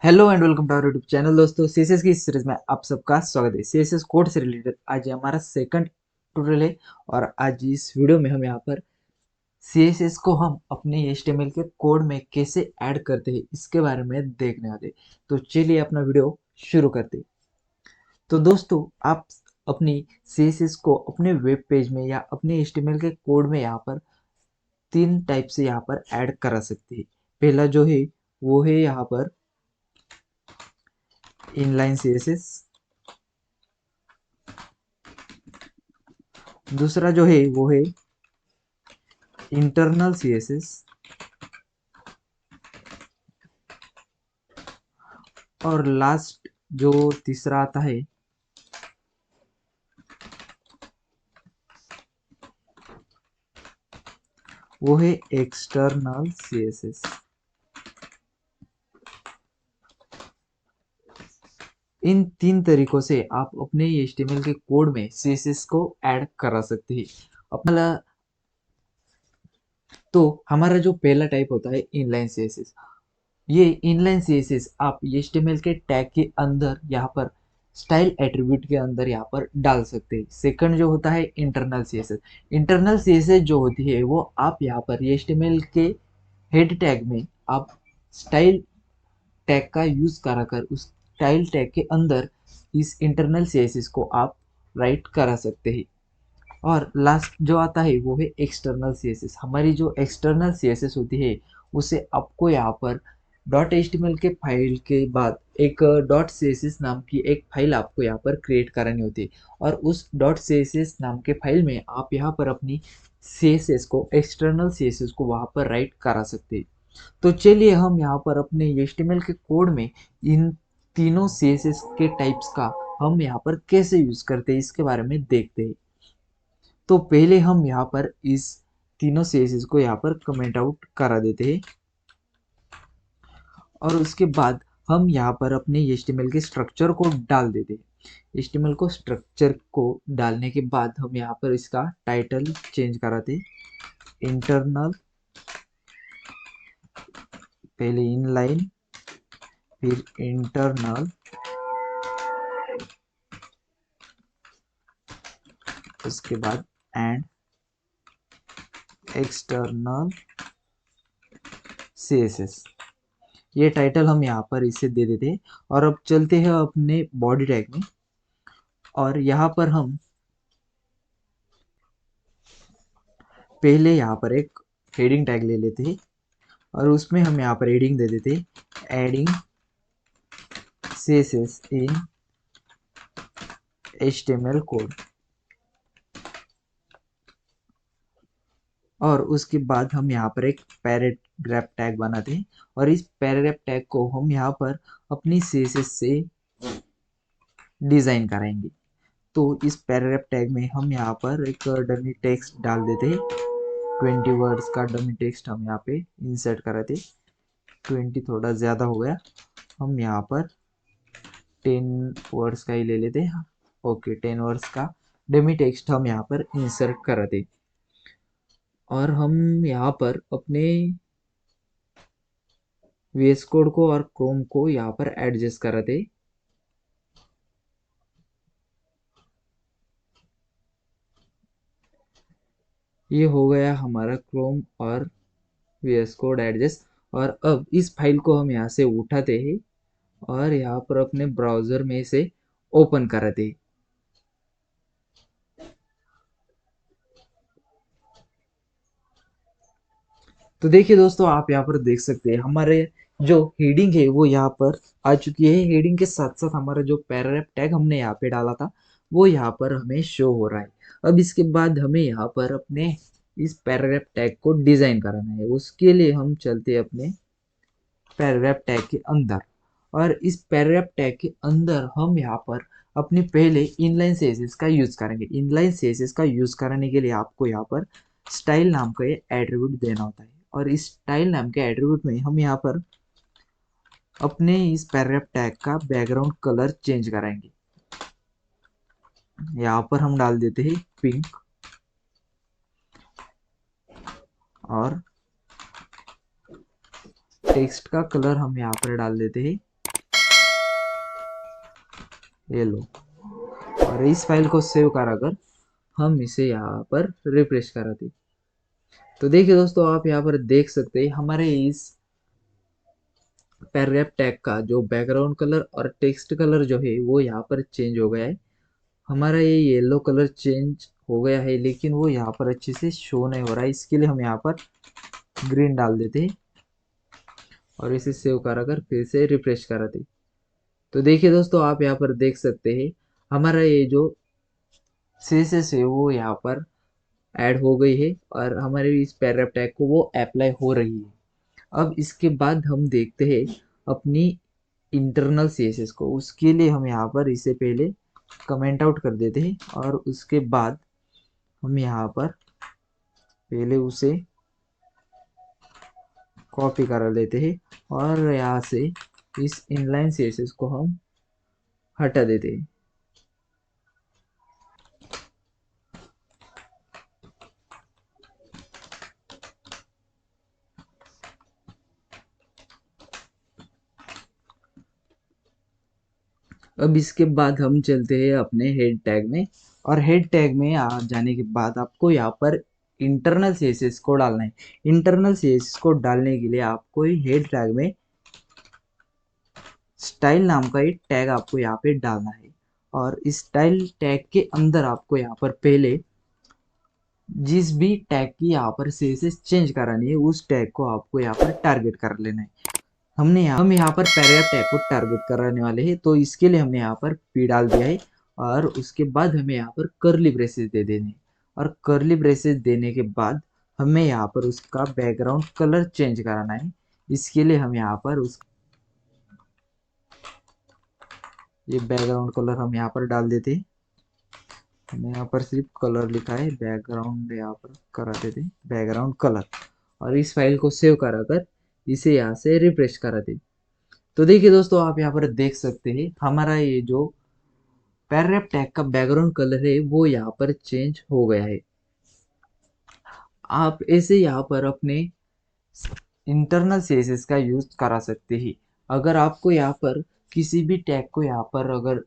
Hello and welcome to our YouTube channel. दोस्तों, CSS की इस सीरीज में आप सबका स्वागत है। सीएसएस कोड से रिलेटेड आज ये हमारा सेकंड ट्यूटोरियल है और आज इस वीडियो में हम यहाँ पर सीएसएस को हम अपने एचटीएमएल के कोड में कैसे ऐड करते हैं इसके बारे में देखने वाले हैं। तो चलिए अपना वीडियो शुरू करते हैं। तो दोस्तों, आप अपनी सीएसएस को अपने वेब पेज में या अपने एचटीएमएल के कोड में यहाँ पर तीन टाइप से यहाँ पर ऐड करा सकते हैं। पहला जो है वो है यहाँ पर इनलाइन सीएसएस। दूसरा जो है वो है इंटरनल सीएसएस और लास्ट जो तीसरा आता है वो है एक्सटर्नल सीएसएस। इन तीन तरीकों से आप अपने एचटीएमएल के कोड में सीएसएस को ऐड करा सकते हैं अपना। तो हमारा जो पहला टाइप होता है इनलाइन सीएसएस। ये इनलाइन सीएसएस आप एचटीएमएल के टैग के अंदर यहाँ पर स्टाइल एट्रीब्यूट के अंदर यहाँ पर डाल सकते हैं। सेकंड जो होता है इंटरनल सीएसएस। इंटरनल सीएसएस जो होती है वो आप यहाँ पर एचटीएमएल के हेड टैग में आप स्टाइल टैग का यूज कराकर उस स्टाइल टैग के अंदर इस इंटरनल सीएसएस को आप राइट करा सकते हैं। और लास्ट जो आता है वो है एक्सटर्नल सीएसएस। हमारी जो एक्सटर्नल सीएसएस होती है उसे आपको यहाँ पर डॉट एचटीएमएल के फाइल के बाद एक डॉट सीएसएस नाम की एक फाइल आपको यहाँ पर क्रिएट करानी होती है और उस डॉट सीएसएस नाम के फाइल में आप यहाँ पर अपनी सीएसएस को एक्सटर्नल सीएसएस को वहाँ पर राइट करा सकते हैं। तो चलिए हम यहाँ पर अपने एचटीएमएल के कोड में इन तीनों सीएसएस के टाइप्स का हम यहाँ पर कैसे यूज करते हैं इसके बारे में देखते हैं। तो पहले हम यहाँ पर इस तीनों सीएसएस को यहाँ पर कमेंट आउट करा देते हैं और उसके बाद हम यहाँ पर अपने एचटीएमएल के स्ट्रक्चर को डाल देते हैं। एचटीएमएल को स्ट्रक्चर को डालने के बाद हम यहाँ पर इसका टाइटल चेंज कराते हैं। इंटरनल, पहले इनलाइन फिर इंटरनल, उसके बाद एंड एक्सटर्नल सीएसएस। ये टाइटल हम यहाँ पर इसे दे देते हैं और अब चलते हैं अपने बॉडी टैग में और यहाँ पर हम पहले यहाँ पर एक हेडिंग टैग ले लेते हैं और उसमें हम यहाँ पर हेडिंग दे देते हैं एडिंग सीएसएस इन एचटीएमएल कोड। और उसके बाद हम यहाँ पर एक पैराग्राफ टैग बनाते हैं और इस पैराग्राफ टैग को हम यहाँ पर अपनी सीएसएस से डिजाइन कराएंगे। तो इस पैराग्राफ टैग में हम यहाँ पर एक डमी टेक्स्ट डाल देते हैं। 20 वर्ड्स का डमी टेक्स्ट हम यहाँ पे इंसर्ट कराते। 20 थोड़ा ज़्यादा हो गया, हम यहाँ पर 10 वर्ड्स का ही ले लेते हैं। ओके, 10 वर्ड्स का डमी टेक्स्ट हम यहाँ पर इंसर्ट कराते और हम यहाँ पर अपने वीएस कोड को और क्रोम को यहाँ पर एडजस्ट कराते। ये हो गया हमारा क्रोम और वीएस कोड एडजस्ट। और अब इस फाइल को हम यहाँ से उठाते हैं और यहाँ पर अपने ब्राउजर में से ओपन कराते हैं। तो देखिए दोस्तों, आप यहाँ पर देख सकते हैं हमारे जो हेडिंग है वो यहाँ पर आ चुकी है। हेडिंग के साथ साथ हमारा जो पैराग्राफ टैग हमने यहाँ पे डाला था वो यहाँ पर हमें शो हो रहा है। अब इसके बाद हमें यहाँ पर अपने इस पैराग्राफ टैग को डिजाइन कराना है। उसके लिए हम चलते हैं अपने पैराग्राफ टैग के अंदर और इस पैराग्राफ टैग के अंदर हम यहाँ पर अपने पहले इनलाइन सीएसएस का यूज करेंगे। इनलाइन सीएसएस का यूज कराने के लिए आपको यहाँ पर स्टाइल नाम का ये एट्रीब्यूट देना होता है और इस स्टाइल नाम के एट्रीब्यूट में हम यहाँ पर अपने इस पैराग्राफ टैग का बैकग्राउंड कलर चेंज कराएंगे। यहाँ पर हम डाल देते हैं पिंक और टेक्स्ट का कलर हम यहाँ पर डाल देते हैं ये लो। और इस फाइल को सेव कराकर हम इसे यहाँ पर रिफ्रेश कराते। तो देखिए दोस्तों, आप यहाँ पर देख सकते हैं हमारे इस पैराग्राफ टैग का जो बैकग्राउंड कलर और टेक्स्ट कलर जो है वो यहाँ पर चेंज हो गया है। हमारा ये येलो कलर चेंज हो गया है, लेकिन वो यहाँ पर अच्छे से शो नहीं हो रहा है। इसके लिए हम यहाँ पर ग्रीन डाल देते हैं और इसे सेव कराकर फिर से रिफ्रेश कराते। तो देखिए दोस्तों, आप यहाँ पर देख सकते हैं हमारा ये जो सीएसएस है वो यहाँ पर ऐड हो गई है और हमारे इस पैराग्राफ टैग को वो अप्लाई हो रही है। अब इसके बाद हम देखते हैं अपनी इंटरनल सीएसएस को। उसके लिए हम यहाँ पर इसे पहले कमेंट आउट कर देते हैं और उसके बाद हम यहाँ पर पहले उसे कॉपी करा लेते हैं और यहाँ से इस इनलाइन सीएसएस को हम हटा देते हैं। अब इसके बाद हम चलते हैं अपने हेड टैग में, और हेड टैग में आ जाने के बाद आपको यहाँ पर इंटरनल सीएसएस को डालना है। इंटरनल सीएसएस को डालने के लिए आपको हेड टैग में स्टाइल नाम का एक टैग आपको यहाँ पे डालना है, और इस स्टाइल टैग के अंदर आपको यहाँ पर पहले जिस भी टैग की यहाँ पर सीएसएस चेंज करानी है उस टैग को आपको यहाँ पर टारगेट कर लेना है। हम यहाँ पर पैराग्राफ टैग को टारगेट कराने वाले हैं, तो इसके लिए हमने यहाँ पर पी डाल दिया है और उसके बाद हमें यहाँ पर कर्ली ब्रेसेस दे देने हैं। और कर्ली ब्रेसेस देने के बाद हमें यहाँ पर उसका बैकग्राउंड कलर चेंज कराना है। इसके लिए हम यहाँ पर ये बैकग्राउंड कलर हम यहाँ पर डाल देते हैं। हमने यहाँ पर सिर्फ कलर लिखा है, बैकग्राउंड यहाँ पर करा देते बैकग्राउंड कलर, और इस फाइल को सेव कराकर इसे यहाँ से रिफ्रेश करा देते। तो देखिए दोस्तों, आप यहाँ पर देख सकते हैं हमारा ये जो पैराग्राफ टैग का बैकग्राउंड कलर है वो यहाँ पर चेंज हो गया है। आप ऐसे यहाँ पर अपने इंटरनल सीएसएस का यूज करा सकते हैं। अगर आपको यहाँ पर किसी भी टैग को यहाँ पर अगर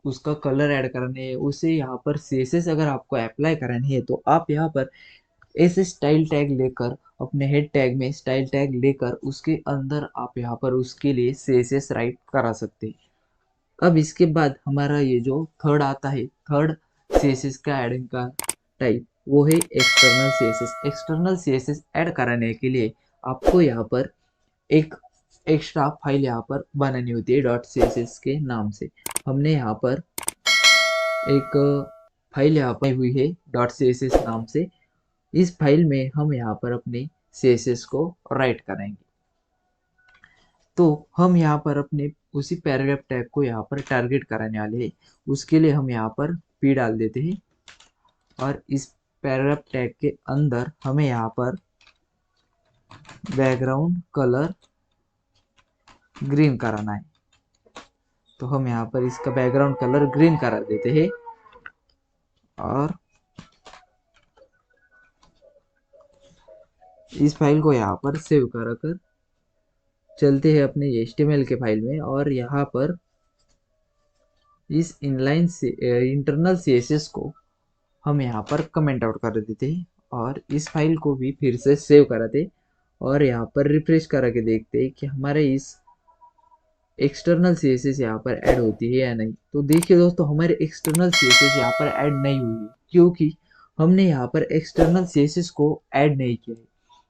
उसका कलर ऐड करने है, उसे यहाँ पर सीएसएस अगर आपको अप्लाई करानी है, तो आप यहाँ पर ऐसे स्टाइल टैग लेकर अपने हेड टैग में स्टाइल टैग लेकर उसके अंदर आप यहाँ पर उसके लिए सीएसएस राइट करा सकते हैं। अब इसके बाद हमारा ये जो थर्ड आता है, थर्ड सीएसएस का एडिंग का टाइप, वो है external CSS. External CSS add कराने के लिए आपको यहाँ पर एक एक्स्ट्रा फाइल यहाँ पर बनानी होती है डॉट सीएसएस के नाम से। हमने यहाँ पर एक फाइल यहाँ पर हुई है डॉट सीएसएस नाम से। इस फाइल में हम यहाँ पर अपने सीएसएस को राइट करेंगे। तो हम यहाँ पर अपने उसी पैराग्राफ टैग को यहाँ पर टारगेट कराने वाले हैं। उसके लिए हम यहाँ पर पी डाल देते हैं और इस पैराग्राफ टैग के अंदर हमें यहाँ पर बैकग्राउंड कलर ग्रीन कराना है। तो हम यहाँ पर इसका बैकग्राउंड कलर ग्रीन करा देते हैं और इस फाइल को यहाँ पर सेव कराकर चलते हैं अपने HTML के फाइल में, और यहाँ पर इस इनलाइन से इंटरनल सीएसएस को हम यहाँ पर कमेंट आउट कर देते हैं और इस फाइल को भी फिर से सेव कराते और यहाँ पर रिफ्रेश करा के देखते हैं कि हमारे इस एक्सटर्नल सीएसएस यहाँ पर ऐड होती है या नहीं। तो देखिए दोस्तों, हमारे एक्सटर्नल सीएसएस यहाँ पर ऐड नहीं हुई है क्योंकि हमने यहाँ पर एक्सटर्नल सीएसएस को ऐड नहीं किया है।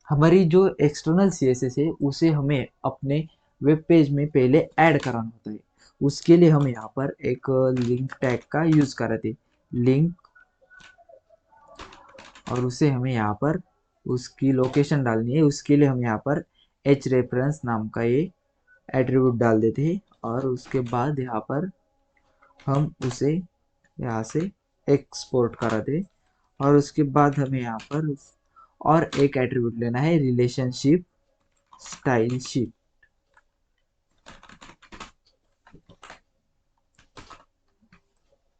हमारी जो एक्सटर्नल सीएसएस है उसे हमें अपने वेब पेज में पहले ऐड कराना होता है। उसके लिए हम यहाँ पर एक लिंक टैग का यूज कराते, लिंक, और उसे हमें यहाँ पर उसकी लोकेशन डालनी है। उसके लिए हम यहाँ पर एच रेफरेंस नाम का ये एट्रीब्यूट डाल देते हैं और उसके बाद यहाँ पर हम उसे यहाँ से एक्सपोर्ट कराते और उसके बाद हमें यहाँ पर और एक एट्रीब्यूट लेना है, रिलेशनशिप स्टाइल शीट।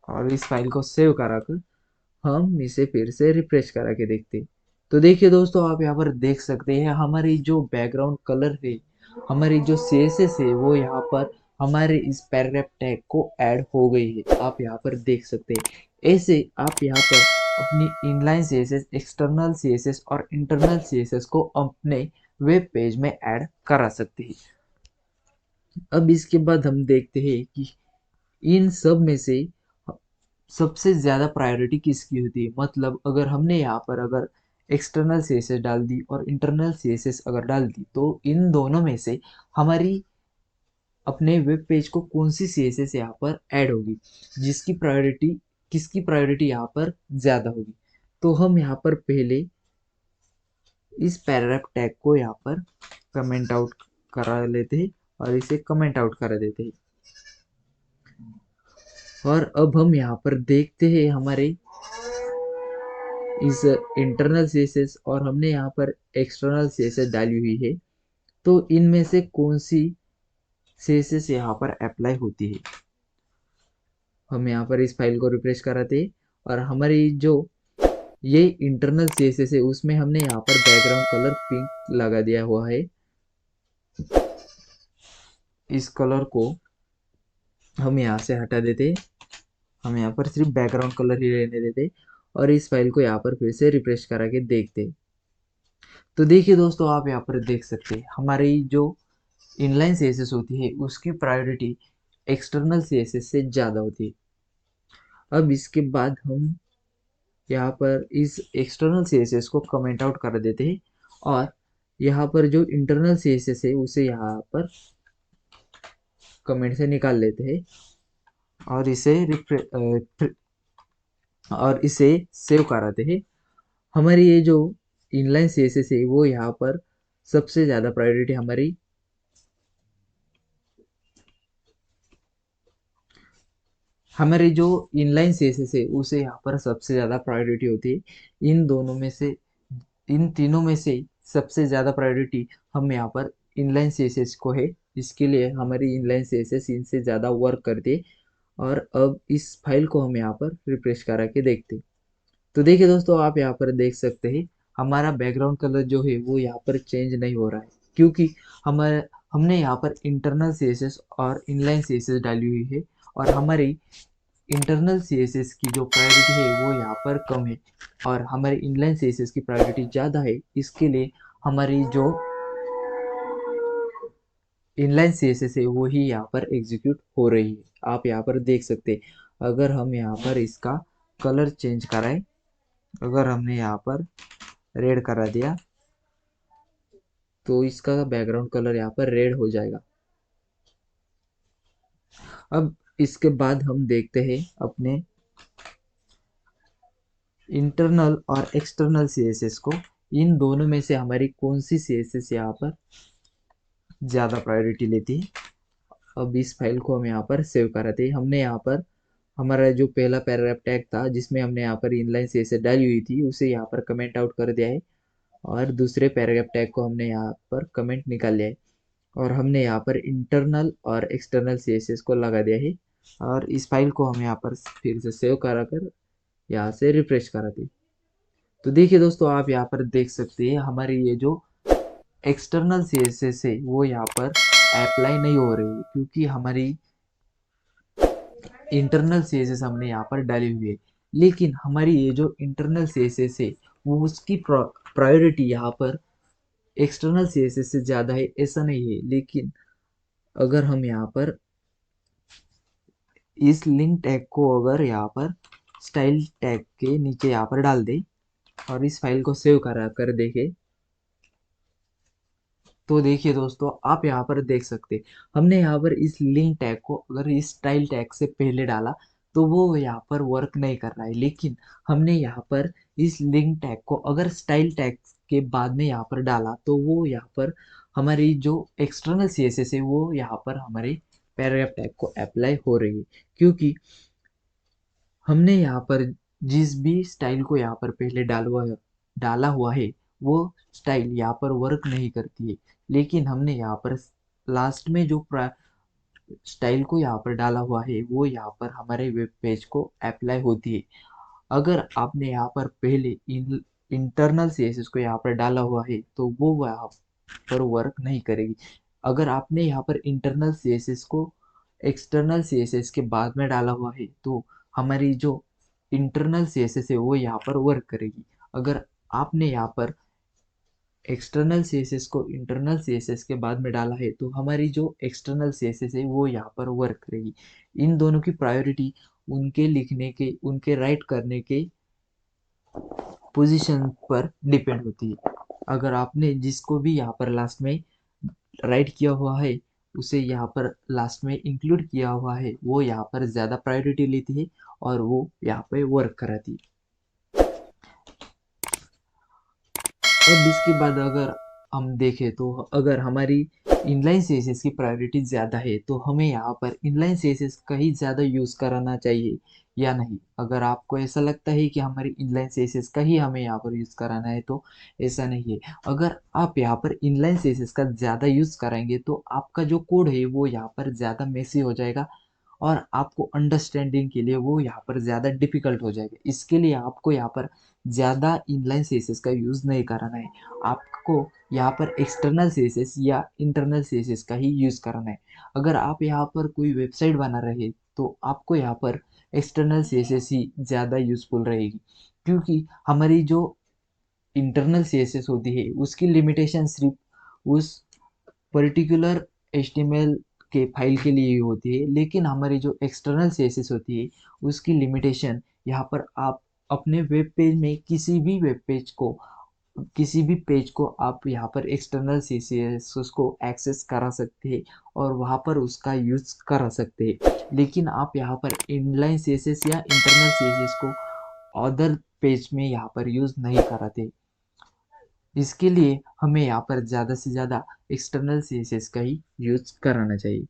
और इस फाइल को सेव कराकर हम इसे फिर से रिफ्रेश करा के देखते हैं। तो देखिए दोस्तों, आप यहाँ पर देख सकते हैं हमारी जो बैकग्राउंड कलर है, हमारी जो सीएसएस है वो यहाँ पर हमारे इस पैराग्राफ टैग को ऐड हो गई है, आप यहाँ पर देख सकते हैं। ऐसे आप यहाँ पर अपनी इनलाइन सीएसएस, एक्सटर्नल सीएसएस और इंटरनल सीएसएस को अपने वेब पेज में ऐड करा सकते हैं। अब इसके बाद हम देखते हैं कि इन सब में से सबसे ज़्यादा प्रायोरिटी किसकी होती है। मतलब अगर हमने यहाँ पर अगर एक्सटर्नल सीएसएस डाल दी और इंटरनल सीएसएस अगर डाल दी, तो इन दोनों में से हमारी अपने वेब पेज को कौन सी सीएसएस यहाँ पर ऐड होगी, जिसकी प्रायोरिटी, किसकी प्रायोरिटी यहाँ पर ज़्यादा होगी। तो हम यहाँ पर पहले इस पैराग्राफ टैग को यहाँ पर कमेंट आउट करा लेते हैं और इसे कमेंट आउट करा देते हैं। और अब हम यहाँ पर देखते हैं हमारे इस इंटरनल सीएसएस और हमने यहाँ पर एक्सटर्नल सीएसएस डाली हुई है, तो इनमें से कौन सी सीएसएस यहाँ पर अप्लाई होती है। हम यहाँ पर इस फाइल को रिफ्रेश कराते हैं और हमारी जो ये इंटरनल सीएसएस है उसमें हमने यहाँ पर बैकग्राउंड कलर पिंक लगा दिया हुआ है। इस कलर को हम यहाँ से हटा देते, हम यहाँ पर सिर्फ बैकग्राउंड कलर ही रहने देते और इस फाइल को यहाँ पर फिर से रिफ्रेश करा के देखते। तो देखिए दोस्तों, आप यहाँ पर देख सकते हैं हमारी जो इनलाइन सीएसएस होती है उसकी प्रायोरिटी एक्सटर्नल सीएसएस से ज़्यादा होती है। अब इसके बाद हम यहाँ पर इस एक्सटर्नल सीएसएस को कमेंट आउट कर देते हैं और यहाँ पर जो इंटरनल सीएसएस है उसे यहाँ पर कमेंट से निकाल लेते हैं और इसे सेव कराते हैं। हमारी ये जो इनलाइन सीएसएस है वो यहाँ पर सबसे ज़्यादा प्रायोरिटी हमारी जो इनलाइन सीएसएस है उसे यहाँ पर सबसे ज़्यादा प्रायोरिटी होती है। इन दोनों में से, इन तीनों में से सबसे ज़्यादा प्रायोरिटी हम यहाँ पर इनलाइन सीएसएस को है। इसके लिए हमारी इनलाइन सीएसएस इनसे ज़्यादा वर्क करती है। और अब इस फाइल को हम यहाँ पर रिफ्रेश करा के देखते। तो देखिए दोस्तों, आप यहाँ पर देख सकते हैं हमारा बैकग्राउंड कलर जो है वो यहाँ पर चेंज नहीं हो रहा है, क्योंकि हमने यहाँ पर इंटरनल सीएसएस और इनलाइन सीएसएस डाली हुई है और हमारी इंटरनल सीएसएस की जो प्रायोरिटी है वो यहाँ पर कम है और हमारे इनलाइन सीएसएस की प्रायोरिटी ज़्यादा है। इसके लिए हमारी जो इनलाइन सीएसएस है वो ही यहाँ पर एग्जीक्यूट हो रही है। आप यहाँ पर देख सकते हैं। अगर हम यहाँ पर इसका कलर चेंज कराएं, अगर हमने यहाँ पर रेड करा दिया तो इसका बैकग्राउंड कलर यहाँ पर रेड हो जाएगा। अब इसके बाद हम देखते हैं अपने इंटरनल और एक्सटर्नल सीएसएस को। इन दोनों में से हमारी कौन सी सीएसएस यहाँ पर ज़्यादा प्रायोरिटी लेती है। अब इस फाइल को हम यहाँ पर सेव कराते हैं। हमने यहाँ पर हमारा जो पहला पैराग्राफ टैग था जिसमें हमने यहाँ पर इनलाइन सीएसएस डाली हुई थी उसे यहाँ पर कमेंट आउट कर दिया है और दूसरे पैराग्राफ टैग को हमने यहाँ पर कमेंट निकाल लिया है और हमने यहाँ पर इंटरनल और एक्सटर्नल सीएसएस को लगा दिया है और इस फाइल को हम यहाँ पर फिर से सेव करा कर यहाँ से रिफ्रेश कराते। तो देखिए दोस्तों, आप यहाँ पर देख सकते हैं हमारी ये जो एक्सटर्नल सीएसएस है वो यहाँ पर अप्लाई नहीं हो रही है, क्योंकि हमारी इंटरनल सीएसएस हमने यहाँ पर डाली हुई है। लेकिन हमारी ये जो इंटरनल सीएसएस है वो उसकी प्रायोरिटी यहाँ पर एक्सटर्नल सीएसएस से ज़्यादा है ऐसा नहीं है। लेकिन अगर हम यहाँ पर इस लिंक टैग को अगर यहाँ पर स्टाइल टैग के नीचे यहाँ पर डाल दें और इस फाइल को सेव करा कर देखें, तो देखिए दोस्तों, आप यहाँ पर देख सकते हमने यहाँ पर इस लिंक टैग को अगर इस स्टाइल टैग से पहले डाला तो वो यहाँ पर वर्क नहीं कर रहा है। लेकिन हमने यहाँ पर इस लिंक टैग को अगर स्टाइल टैग के बाद में यहाँ पर डाला तो वो यहाँ पर हमारी जो एक्सटर्नल सीएसएस है वो यहाँ पर हमारे पैराग्राफ टैग को अप्लाई हो रही है, क्योंकि हमने यहाँ पर जिस भी स्टाइल को यहाँ पर पहले डाला हुआ है वो स्टाइल यहाँ पर वर्क नहीं करती है। लेकिन हमने यहाँ पर लास्ट में जो स्टाइल को यहाँ पर डाला हुआ है वो यहाँ पर हमारे वेब पेज को अप्लाई होती है। अगर आपने यहाँ पर पहले इंटरनल सीएसएस को यहाँ पर डाला हुआ है तो वो यहाँ पर वर्क नहीं करेगी। अगर आपने यहाँ पर इंटरनल सीएसएस को एक्सटर्नल सीएसएस के बाद में डाला हुआ है तो हमारी जो इंटरनल सीएसएस है वो यहाँ पर वर्क करेगी। अगर आपने यहाँ पर एक्सटर्नल सीएसएस को इंटरनल सीएसएस के बाद में डाला है तो हमारी जो एक्सटर्नल सीएसएस है वो यहाँ पर वर्क करेगी। इन दोनों की प्रायोरिटी उनके लिखने के, उनके राइट करने के पोजीशन पर डिपेंड होती है। अगर आपने जिसको भी यहाँ पर लास्ट में राइट किया हुआ है उसे यहाँ पर लास्ट में इंक्लूड किया हुआ है वो यहाँ पर ज़्यादा प्रायोरिटी लेती है और वो यहाँ पे वर्क कराती है। अब इसके बाद अगर हम देखें तो अगर हमारी इनलाइन सीएसएस की प्रायोरिटी ज़्यादा है तो हमें यहाँ पर इनलाइन सीएसएस का ही ज़्यादा यूज़ कराना चाहिए या नहीं। अगर आपको ऐसा लगता है कि हमारी इनलाइन सीएसएस का ही हमें यहाँ पर यूज़ कराना है तो ऐसा नहीं है। अगर आप यहाँ पर इनलाइन सीएसएस का ज़्यादा यूज़ कराएंगे तो आपका जो कोड है वो यहाँ पर ज़्यादा मेसी हो जाएगा और आपको अंडरस्टैंडिंग के लिए वो यहाँ पर ज़्यादा डिफिकल्ट हो जाएगा। इसके लिए आपको यहाँ पर ज़्यादा इनलाइन सीएसएस का यूज़ नहीं कराना है। आपको यहाँ पर एक्सटर्नल सीएसएस या इंटरनल सीएसएस का ही यूज़ करना है। अगर आप यहाँ पर कोई वेबसाइट बना रहे हैं तो आपको यहाँ पर एक्सटर्नल सीएसएस ही ज़्यादा यूज़फुल रहेगी, क्योंकि हमारी जो इंटरनल सीएसएस होती है उसकी लिमिटेशन सिर्फ उस पर्टिकुलर एचटीएमएल के फाइल के लिए ही होती है, लेकिन हमारी जो एक्सटर्नल सीएसएस होती है उसकी लिमिटेशन यहाँ पर आप अपने वेब पेज में किसी भी पेज को आप यहाँ पर एक्सटर्नल सीएसएस को एक्सेस करा सकते हैं और वहाँ पर उसका यूज़ करा सकते हैं। लेकिन आप यहाँ पर इनलाइन सीएसएस या इंटरनल सीएसएस को अदर पेज में यहाँ पर यूज़ नहीं कराते। इसके लिए हमें यहाँ पर ज़्यादा से ज़्यादा एक्सटर्नल सीएसएस का ही यूज़ कराना चाहिए।